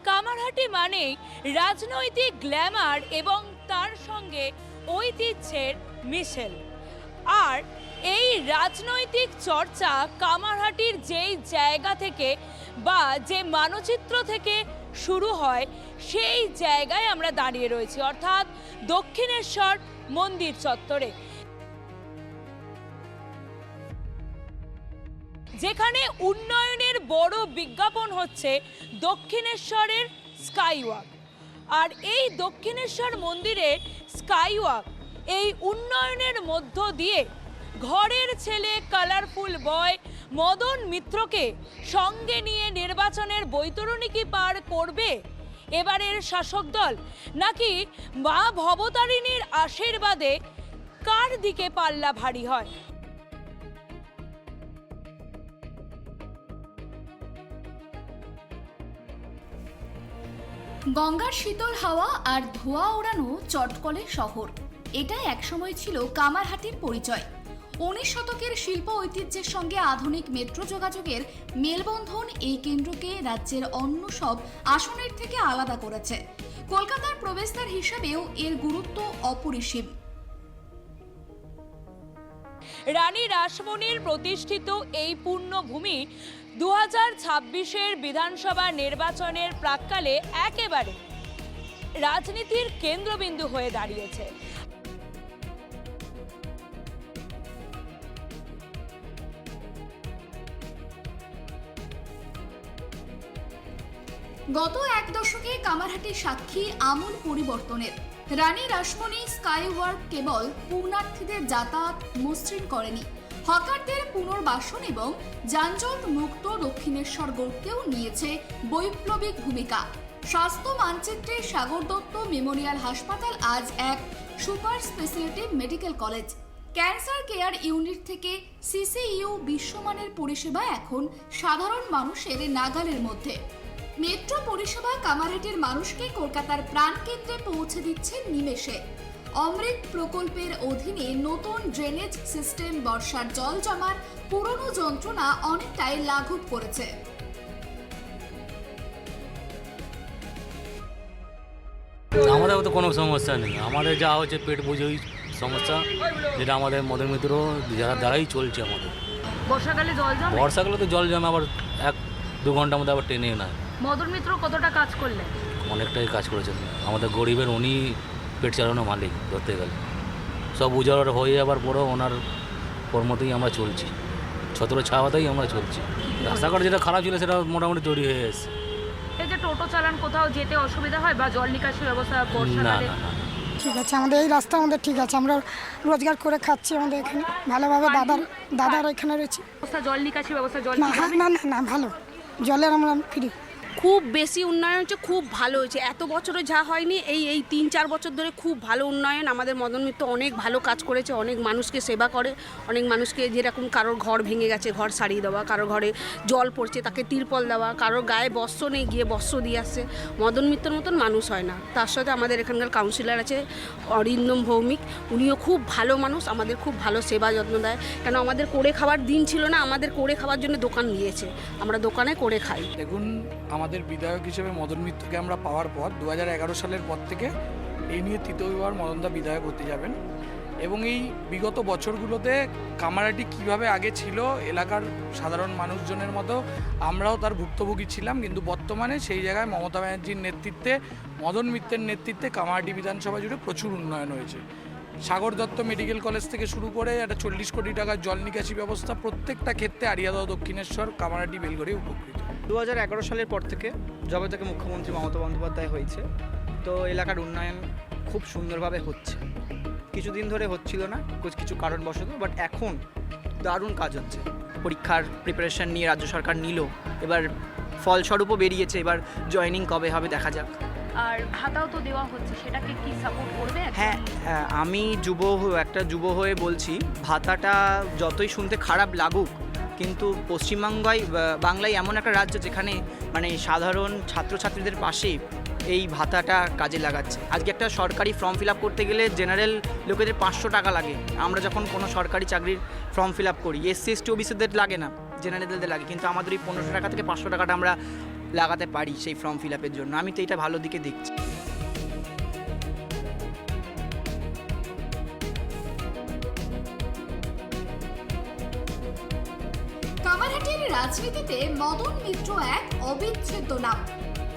কামারহাটি মানেই রাজনৈতিক গ্ল্যামার এবং তার সঙ্গে ঐতিহ্যের মিশেল। আর এই রাজনৈতিক চর্চা কামারহাটির যেই জায়গা থেকে বা যে মানচিত্র থেকে শুরু হয় সেই জায়গায় আমরা দাঁড়িয়ে রয়েছি, অর্থাৎ দক্ষিণেশ্বর মন্দির চত্বরে, যেখানে উন্নয়নের বড় বিজ্ঞাপন হচ্ছে দক্ষিণেশ্বরের স্কাইওয়াক। আর এই দক্ষিণেশ্বর মন্দিরের স্কাইওয়াক এই উন্নয়নের মধ্য দিয়ে ঘরের ছেলে কালারফুল বয় মদন মিত্রকে সঙ্গে নিয়ে নির্বাচনের বৈতরণী কি পার করবে এবারের শাসক দল, নাকি মা ভবতারিণীর আশীর্বাদে কার দিকে পাল্লা ভারী হয়? গঙ্গার শীতল হাওয়া আর ধোঁয়া ওড়ানো চটকলে শহর, এটা একসময় ছিল কামারহাটির পরিচয়। 19 শতকের শিল্প ঐতিহ্যের সঙ্গে আধুনিক মেট্রো যোগাযোগের মেলবন্ধন এই কেন্দ্রকে রাজ্যের অন্য সব আসনের থেকে আলাদা করেছে। কলকাতার প্রবেশদ্বার হিসাবেও এর গুরুত্ব অপরিসীম। রানী রাসমণির প্রতিষ্ঠিত এই পুণ্যভূমি 2026-এর বিধানসভা নির্বাচনের প্রাক্কালে একেবারে রাজনীতির কেন্দ্রবিন্দু হয়ে দাঁড়িয়েছে। গত এক দশকে কামারহাটি সাক্ষী আমূল পরিবর্তনের। রানী রাসমণি স্কাইওয়াক কেবল পুণ্যার্থীদের যাতায়াত মসৃণ করেনি, হকারদের পুনর্বাসন এবং যানজট মুক্ত দক্ষিণেশ্বর গড়তেও নিয়েছে বৈপ্লবিক ভূমিকা। স্বাস্থ্য মানচিত্রে সাগর দত্ত মেমোরিয়াল হাসপাতাল আজ এক super speciality medical college. Cancer care unit থেকে সিসিইউ বিশ্বমানের পরিষেবা এখন সাধারণ মানুষের নাগালের মধ্যে। মেট্রো পরিষেবা কামারহাটির মানুষকে কলকাতার প্রাণকেন্দ্রে পৌঁছে দিচ্ছে নিমেষে। অমৃত প্রকল্পের অধীনে নতুন ড্রেনেজ সিস্টেম বর্ষার জল জমার পুরনো যন্ত্রণা অনেকটাই লাঘব করেছে। আমাদের তো কোনো সমস্যা নেই, আমাদের যা হচ্ছে পেট বুঝেই সমস্যা, যেটা আমাদের মদন মিত্র যারা দ্বারাই চলছে আমাদের। বর্ষাকালে তো জল জমে, আবার 1-2 ঘন্টার মধ্যে আবার টেনে নেয়। মদন মিত্র কতটা কাজ করলেন? অনেকটাই কাজ করেছেন, আমাদের গরিবের উনি পেট চালানো মালিক ধরতে গেলে। সব উজাড় হয়ে যাবার পরেও ওনার কর্মতেই আমরা চলছি, ছত্র ছাওয়াতেই আমরা চলছি। রাস্তাঘাট যেটা খারাপ ছিল সেটা মোটামুটি তৈরি হয়ে এসেছে। এই যে টোটো চালান, কোথাও যেতে অসুবিধা হয় বা জল নিকাশি ব্যবস্থা? না না না, ঠিক আছে, আমাদের এই রাস্তা আমাদের ঠিক আছে, আমরা রোজগার করে খাচ্ছি আমাদের এখানে ভালোভাবে। দাদার এখানে রয়েছে, জল নিকাশি ব্যবস্থা? না না না, ভালো জলের আমরা ফ্রি। খুব বেশি উন্নয়ন হচ্ছে, খুব ভালো হয়েছে। এত বছরে যা হয়নি এই 3-4 বছর ধরে খুব ভালো উন্নয়ন। আমাদের মদন মিত্র অনেক ভালো কাজ করেছে, অনেক মানুষকে সেবা করে, অনেক মানুষকে, যেরকম কারোর ঘর ভেঙে গেছে ঘর সারিয়ে দেওয়া, কারোর ঘরে জল পড়ছে তাকে তিরপল দেওয়া, কারোর গায়ে বস্ত্র নেই গিয়ে বস্ত্র দিয়ে আসছে। মদন মিত্রর মতন মানুষ হয় না। তার সাথে আমাদের এখানকার কাউন্সিলর আছে অরিন্দম ভৌমিক, উনিও খুব ভালো মানুষ, আমাদের খুব ভালো সেবা যত্ন দেয়। কেন আমাদের করে খাওয়ার দিন ছিল না, আমাদের করে খাওয়ার জন্য দোকান দিয়েছে, আমরা দোকানে করে খাই। দেখুন, আমাদের বিধায়ক হিসেবে মদন মিত্রকে আমরা পাওয়ার পর 2011 সালের পর থেকে এই নিয়ে তৃতীয়বার মদনদা বিধায়ক হতে যাবেন। এবং এই বিগত বছরগুলোতে কামারহাটি কিভাবে আগে ছিল এলাকার সাধারণ মানুষজনের মতো আমরাও তার ভুক্তভোগী ছিলাম, কিন্তু বর্তমানে সেই জায়গায় মমতা ব্যানার্জির নেতৃত্বে, মদন মিত্রের নেতৃত্বে কামারহাটি বিধানসভা জুড়ে প্রচুর উন্নয়ন হয়েছে। সাগর দত্ত মেডিকেল কলেজ থেকে শুরু করে একটা 40 কোটি টাকার জল নিকাশি ব্যবস্থা, প্রত্যেকটা ক্ষেত্রে আড়িয়াদহ, দক্ষিণেশ্বর, কামারহাটি, বেলঘড়ি উপকৃত। 2011 সালের পর থেকে যবে থেকে মুখ্যমন্ত্রী মমতা বন্দ্যোপাধ্যায় হয়েছে, তো এলাকার উন্নয়ন খুব সুন্দরভাবে হচ্ছে। কিছুদিন ধরে হচ্ছিল না কিছু কারণবশত, বাট এখন দারুণ কাজ হচ্ছে। পরীক্ষার প্রিপারেশন নিয়ে রাজ্য সরকার নিল, এবার ফলস্বরূপও বেরিয়েছে, এবার জয়েনিং কবে হবে দেখা যাক। আর ভাতাও তো দেওয়া হচ্ছে, সেটাকে কি সাপোর্ট করবে? হ্যাঁ, আমি একটা যুব হয়ে বলছি, ভাতাটা যতই শুনতে খারাপ লাগুক, কিন্তু বাংলায় এমন একটা রাজ্য যেখানে মানে সাধারণ ছাত্রছাত্রীদের পাশে এই ভাতাটা কাজে লাগাচ্ছে। আজকে একটা সরকারি ফর্ম ফিল আপ করতে গেলে জেনারেল লোকেদের 500 টাকা লাগে। আমরা যখন কোনো সরকারি চাকরির ফর্ম ফিল আপ করি, SC ST OBCদের লাগে না, জেনারেলদের লাগে, কিন্তু আমাদের এই 1500 টাকা থেকে 500 টাকাটা আমরা লাগাতে পারি সেই ফর্ম ফিল আপের জন্য। আমি তো এটা ভালো দিকে দেখছি। কামারহাটির রাজনীতিতে মদন মিত্র এক অবিচ্ছেদ্য নাম।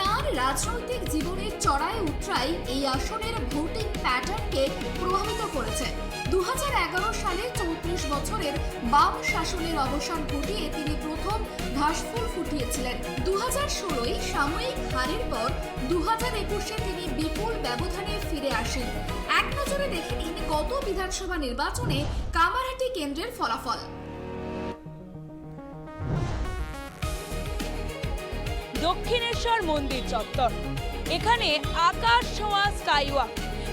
তার রাজনৈতিক জীবনের চড়াই উতরাই এই আসনের ভোটিং প্যাটার্নকে প্রভাবিত করেছে। 2011 সালে 34 বছরের বাম শাসনের অবসান ঘটিয়ে তিনি প্রথম ঘাসফুল ফুটিয়েছিলেন। 2016 সাময়িক হারের পর 2021 তিনি বিপুল ব্যবধানে ফিরে আসেন। এক নজরে দেখে নিন গত বিধানসভা নির্বাচনে কামারহাটি কেন্দ্রের ফলাফল। দক্ষিণেশ্বর মন্দির চত্বর, এখানে আকাশ ছোঁয়া স্কাইওয়াক,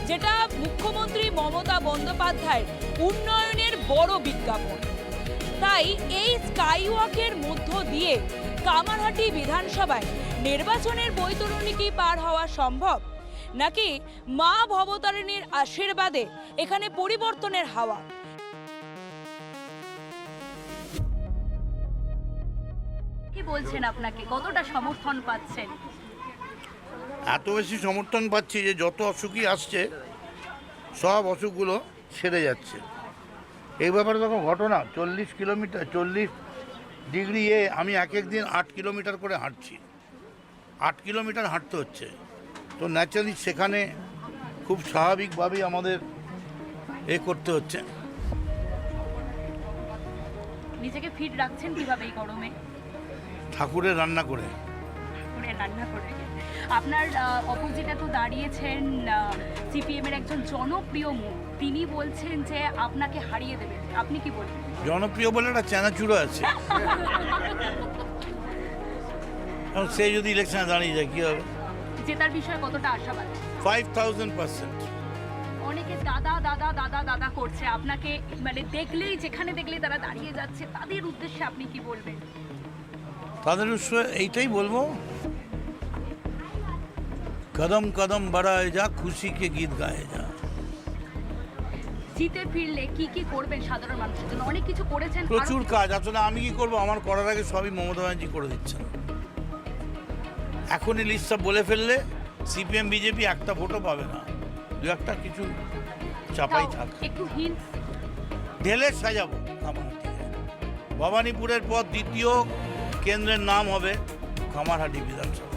যেটা মুখ্যমন্ত্রী মমতা বন্দ্যোপাধ্যায়ের উন্নয়নের বড় বিজ্ঞাপন। তাই এই স্কাইওয়াকের মধ্য দিয়ে কামারহাটি বিধানসভায় নির্বাচনের বৈতরণী কি পার হওয়া সম্ভব, নাকি মা ভবতারিণীর আশীর্বাদে এখানে পরিবর্তনের হাওয়া? কি বলছেন, আপনাকে কতটা সমর্থন পাচ্ছেন? এত বেশি সমর্থন পাচ্ছি যে যত অসুখই আসছে সব অসুখগুলো সেরে যাচ্ছে। এই ব্যাপারে দেখো ঘটনা, 40 ডিগ্রি আমি এক দিন 8 কিলোমিটার করে হাঁটছি, 8 কিলোমিটার হাঁটতে হচ্ছে। তো ন্যাচারালি সেখানে খুব স্বাভাবিকভাবেই আমাদের করতে হচ্ছে। নিজেকে ফিট রাখছেন কিভাবে এই গরমে? ঠাকুরের রান্না করে। আপনার অপোজিটে তো দাঁড়িয়েছেন সিপিএম এর একজন জনপ্রিয় মুখ, তিনি বলছেন যে আপনাকে হারিয়ে দেবেন, আপনি কি বলবেন? জনপ্রিয় বলে একটা চানাচুরো আছে, সে যদি ইলেকশনে দাঁড়িয়ে যায় কি হবে? জেতার বিষয়ে কতটা আশাবাদ? 5000%। অনেকে দাদা দাদা দাদা দাদা করছে, আপনাকে মানে দেখলেই যেখানে দেখলেই তারা দাঁড়িয়ে যাচ্ছে, তাদের উদ্দেশ্যে আপনি কি বলবেন? তাদের এইটাই বলবো, কদম কদম বাড়ায় যা, খুশি কে গীত গায়ে যা। জিতে ফিরলে কি কি করবেন সাধারণ মানুষের জন্য? অনেক কিছু করেছেন, প্রচুর কাজ। আসলে আমি কি করবো, আমার করার আগে সবই মমতা ব্যানার্জি করে দিচ্ছেন। এখনই লিস্টটা বলে ফেললে সিপিএম বিজেপি একটা ভোটও পাবে না, দু একটা কিছু চাপাই থাক। একটু হিন্ট ঢেলে সাজাবো কামারহাটিকে। ভবানীপুরের পর দ্বিতীয় কেন্দ্রের নাম হবে কামারহাটি বিধানসভা।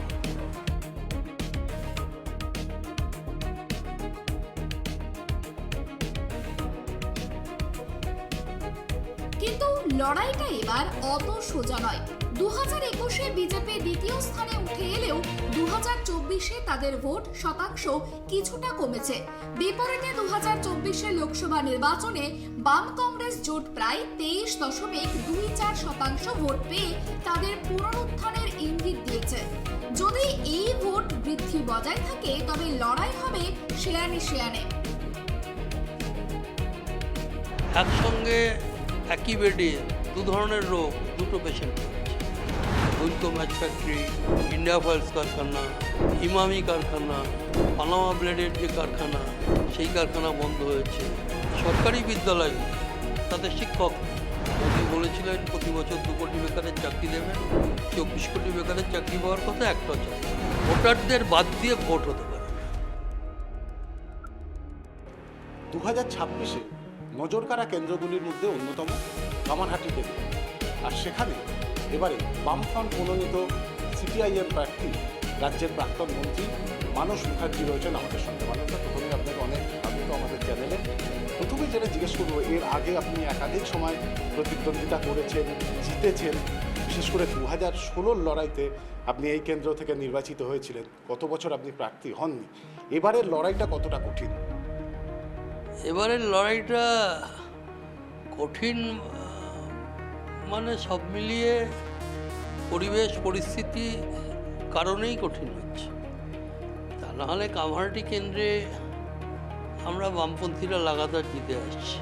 কিন্তু লড়াইটা এবার অত সোজা নয়। 2021-এ বিজেপি দ্বিতীয় স্থানে উঠে এলেও 2024-এ তাদের ভোট শতাংশ কিছুটা কমেছে। বিপরীতে 2024-এর লোকসভা নির্বাচনে বাম কংগ্রেস জোট প্রায় 23.24% ভোট পেয়ে তাদের পুনরুত্থানের ইঙ্গিত দিয়েছে। যদি এই ভোট বৃদ্ধি বজায় থাকে তবে লড়াই হবে শেয়ানে শেয়ানে। একসঙ্গে একই বেডে দু ধরনের রোগ, দুটো পেশেন্ট হচ্ছে। উইলকো ম্যাচ ফ্যাক্টরি, ইন্ডিয়া ফাইলস কারখানা, ইমামি কারখানা, পানামা ব্লেডের যে কারখানা, সেই কারখানা বন্ধ হয়েছে। সরকারি বিদ্যালয় তাদের শিক্ষক মোদি বলেছিলেন প্রতি বছর 2 কোটি বেকারের চাকরি দেবেন, 24 কোটি বেকারের চাকরি পাওয়ার কথা একটা চাকরি। ভোটারদের বাদ দিয়ে ভোট হতে পারে। 2026-এ নজরকাড়া কেন্দ্রগুলির মধ্যে অন্যতম কামারহাটি কেন্দ্র। আর সেখানে এবারে বামফ্রন্ট মনোনীত সিপিআইএম প্রার্থী রাজ্যের প্রাক্তন মন্ত্রী মানস মুখার্জি রয়েছেন আমাদের সঙ্গে। মানসদা, প্রথমে আপনাকে অনেক স্বাগত আমাদের চ্যানেলে। প্রথমে যেটা জিজ্ঞেস করবো, এর আগে আপনি একাধিক সময় প্রতিদ্বন্দ্বিতা করেছেন, জিতেছেন। বিশেষ করে 2016-র লড়াইতে আপনি এই কেন্দ্র থেকে নির্বাচিত হয়েছিলেন। গত বছর আপনি প্রার্থী হননি। এবারের লড়াইটা কতটা কঠিন? এবারের লড়াইটা কঠিন মানে সব মিলিয়ে পরিবেশ পরিস্থিতি কারণেই কঠিন হচ্ছে। তা নাহলে কামারহাটি কেন্দ্রে আমরা বামপন্থীরা লাগাতার জিতে আসছি।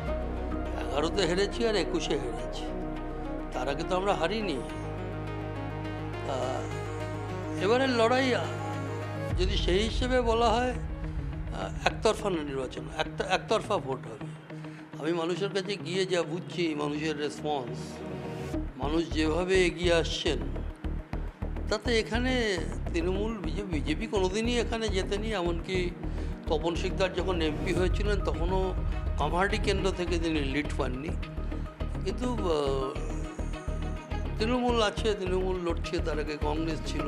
11-তে হেরেছি আর 21-এ হেরেছি, তার আগে তো আমরা হারিনি। এবারের লড়াই যদি সেই হিসেবে বলা হয়, একতরফা নির্বাচন, একতরফা ভোট হবে। আমি মানুষের কাছে গিয়ে যা বুঝছি, মানুষের রেসপন্স, মানুষ যেভাবে এগিয়ে আসছেন তাতে এখানে তৃণমূল বিজেপি কোনোদিনই এখানে জেতেনি। এমনকি তপন শিকদার যখন এমপি হয়েছিলেন তখনও কামারহাটি কেন্দ্র থেকে তিনি লিড পাননি। কিন্তু তৃণমূল আছে, তৃণমূল লড়ছে, তার আগে কংগ্রেস ছিল।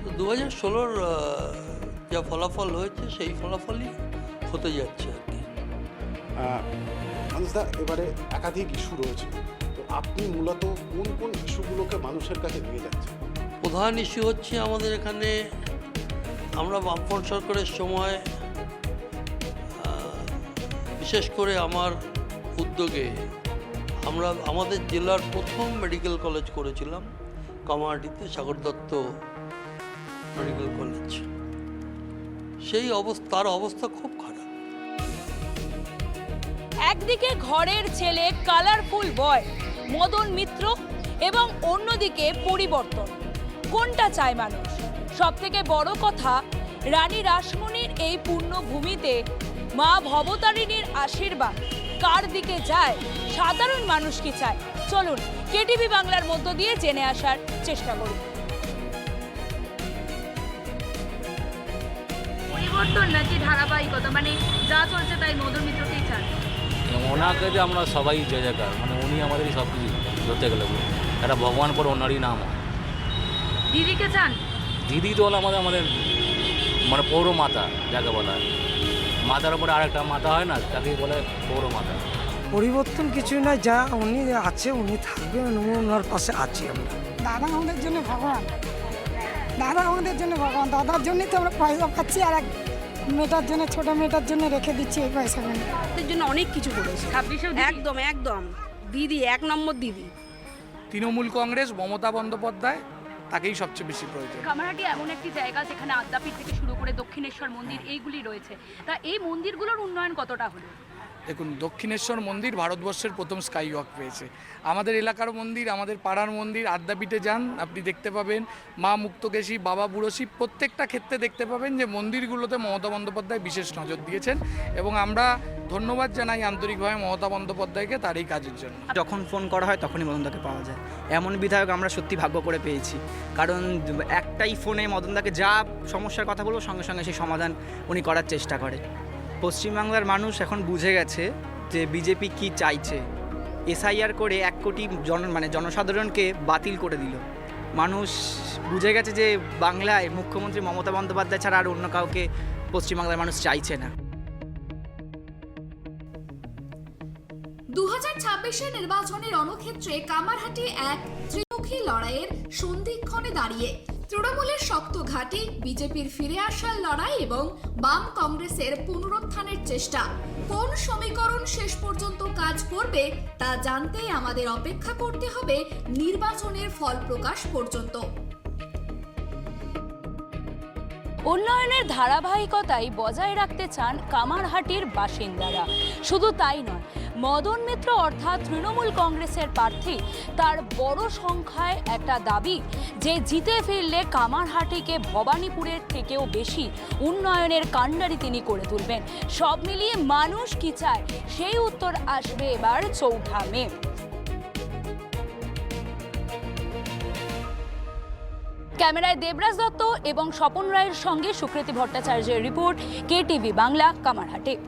তো 2016-র যা ফলাফল হয়েছে সেই ফলাফলই হতে যাচ্ছে আর কি। মানুষদা, এবারে একাধিক ইস্যু রয়েছে, তো আপনি মূলত কোন কোন ইস্যুগুলোকে মানুষের কাছে নিয়ে যাচ্ছেন? প্রধান ইস্যু হচ্ছে আমাদের এখানে, আমরা বামফ্রন্ট সরকারের সময় বিশেষ করে আমার উদ্যোগে আমরা আমাদের জেলার প্রথম মেডিকেল কলেজ করেছিলাম কামারহাটিতে, সাগর দত্ত মেডিকেল কলেজ। সেই তার অবস্থা খুব খারাপ। একদিকে ঘরের ছেলে কালারফুল বয় মদন মিত্র এবং অন্যদিকে পরিবর্তন, কোনটা চায় মানুষ? সবথেকে বড় কথা, রানী রাসমণির এই পুণ্যভূমিতে মা ভবতারিণীর আশীর্বাদ কার দিকে যায়, সাধারণ মানুষ কি চায়? চলুন কেটিভি বাংলার মধ্য দিয়ে জেনে আসার চেষ্টা করি। পরিবর্তন নাকি ধারাবাহিকতা, মানে যা চলছে তাই মদন মিত্রকেই চান? ওনাকে যে আমরা সবাই জয় জয়কার, মানে উনি আমাদেরই সব কিছু ধরতে গেলে একটা ভগবান পর ওনারই নাম হয়। দিদিকে চান? দিদি তো হলো আমাদের মানে পৌর মাতা, যাকে বলা হয়। মাতার উপরে আরেকটা মাতা হয় না, তাকে বলে পৌর মাতা। পরিবর্তন কিছু না, যা উনি আছে উনি থাকবেন, ওনার পাশে আছি আমরা। দাদা আমাদের জন্য ভগবান, দাদা আমাদের জন্য ভগবান। দাদার জন্যই তো আমরা পয়সা পাচ্ছি, আর এক মেয়েটার জন্য, ছোট মেয়েটার জন্য রেখে দিচ্ছি এই পয়সাগুলো। এর জন্য অনেক কিছু করেছে। একদম একদম দিদি, 1 নম্বর দিদি। তৃণমূল কংগ্রেস, মমতা বন্দ্যোপাধ্যায়, তাকেই সবচেয়ে বেশি প্রয়োজন। কামারহাটি এমন একটি জায়গা যেখানে আদ্যাপীঠ থেকে শুরু করে দক্ষিণেশ্বর মন্দির এইগুলি রয়েছে, তা এই মন্দিরগুলোর উন্নয়ন কতটা হলো? দেখুন, দক্ষিণেশ্বর মন্দির ভারতবর্ষের প্রথম স্কাই ওয়াক পেয়েছে। আমাদের এলাকার মন্দির, আমাদের পাড়ার মন্দির, আদ্যাপীঠে যান আপনি দেখতে পাবেন, মা মুক্তকেশী, বাবা বুড়োশি, প্রত্যেকটা ক্ষেত্রে দেখতে পাবেন যে মন্দিরগুলোতে মমতা বন্দ্যোপাধ্যায় বিশেষ নজর দিয়েছেন, এবং আমরা ধন্যবাদ জানাই আন্তরিকভাবে মমতা বন্দ্যোপাধ্যায়কে তার এই কাজের জন্য। যখন ফোন করা হয় তখনই মদনদাকে পাওয়া যায়। এমন বিধায়ক আমরা সত্যি ভাগ্য করে পেয়েছি, কারণ একটাই ফোনে মদনদাকে যা সমস্যার কথা বলবো সঙ্গে সঙ্গে সেই সমাধান উনি করার চেষ্টা করে। পশ্চিমবাংলার মানুষ এখন বুঝে গেছে যে বিজেপি কি চাইছে। এসআইআর করে 1 কোটি জনসাধারণকে বাতিল করে দিল। মানুষ বুঝে গেছে যে বাংলায় মুখ্যমন্ত্রী মমতা বন্দ্যোপাধ্যায় ছাড়া আর অন্য কাউকে পশ্চিমবাংলার মানুষ চাইছে না। 2026-এর নির্বাচনের রণক্ষেত্রে কামারহাটি এক ত্রিমুখী লড়াইয়ের সন্ধিক্ষণে দাঁড়িয়ে তৃণমূলের শক্ত ঘাঁটি, বিজেপির ফিরে আসার লড়াই এবং বাম কংগ্রেসের পুনরুত্থানের চেষ্টা। কোন সমীকরণ শেষ পর্যন্ত কাজ করবে তা জানতে আমাদের অপেক্ষা করতে হবে নির্বাচনের ফল প্রকাশ পর্যন্ত। উন্নয়নের ধারাবাহিকতাই বজায় রাখতে চান কামারহাটির বাসিন্দারা। শুধু তাই নয়, মদন মিত্র অর্থাৎ তৃণমূল কংগ্রেসের প্রার্থী, তার বড় সংখ্যায় একটা দাবি যে জিতে ফিরলে কামারহাটিকে ভবানীপুরের থেকেও বেশি উন্নয়নের কাণ্ডারি তিনি করে তুলবেন। সব মিলিয়ে মানুষ কি চায় সেই উত্তর আসবে এবার 4 মে। ক্যামেরায় দেবরাজ দত্ত এবং স্বপন রায়ের সঙ্গে সুকৃতি ভট্টাচার্যের রিপোর্ট, কেটিভি বাংলা, কামারহাটি।